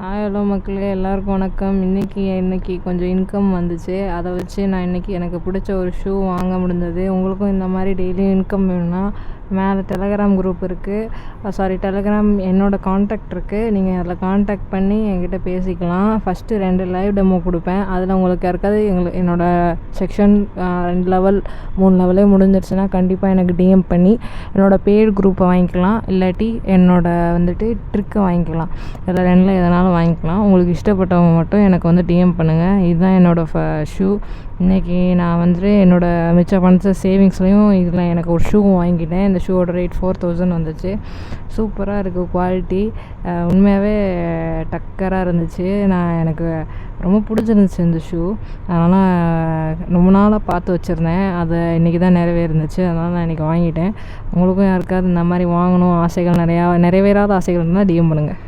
Hello மக்களே, எல்லாருக்கும் வணக்கம். இன்னைக்கு கொஞ்சம் இன்கம் வந்துச்சு. அதை வச்சு நான் இன்றைக்கி எனக்கு பிடிச்ச ஒரு ஷூ வாங்க முடிஞ்சது. உங்களுக்கும் இந்த மாதிரி டெய்லியும் இன்கம் வேணும்னா மேலே டெலகிராம் குரூப் இருக்குது, டெலகிராம் என்னோடய காண்டாக்ட் இருக்குது. நீங்கள் அதில் காண்டாக்ட் பண்ணி என்கிட்ட பேசிக்கலாம். ஃபஸ்ட்டு 2 லைவ் டெமோ கொடுப்பேன். அதில் உங்களுக்கு யாருக்காவது என்னோடய செக்ஷன் 2 லெவல் 3 லெவலே முடிஞ்சிருச்சுன்னா கண்டிப்பாக எனக்கு டிஎம் பண்ணி என்னோடய பெய்டு குரூப்பை வாங்கிக்கலாம். இல்லாட்டி என்னோடய ட்ரிக்கை வாங்கிக்கலாம். இதில் 2ல் எதனாலும் வாங்கிக்கலாம். உங்களுக்கு இஷ்டப்பட்டவங்க மட்டும் எனக்கு டிஎம் பண்ணுங்கள். இதுதான் என்னோடய ஷூ. இன்றைக்கி நான் என்னோடய மிச்ச ஃபண்ட்ஸை சேவிங்ஸ்லேயும் இதில் எனக்கு ஒரு ஷூ வாங்கிட்டேன். இந்த ஷூவோட ரேட் 4000 வந்துச்சு. சூப்பராக இருக்குது குவாலிட்டி. உண்மையாகவே டக்கராக இருந்துச்சு. எனக்கு ரொம்ப பிடிச்சிருந்துச்சு இந்த ஷூ. அதனால் ரொம்ப நாளாக பார்த்து வச்சுருந்தேன். அதை இன்றைக்கி தான் நிறைவேறுந்துச்சு. அதனால் நான் இன்றைக்கி வாங்கிட்டேன். உங்களுக்கும் யாருக்காவது இந்த மாதிரி வாங்கணும் ஆசைகள் நிறைவேறாத ஆசைகள் இருந்தால் டிஎம் பண்ணுங்கள்.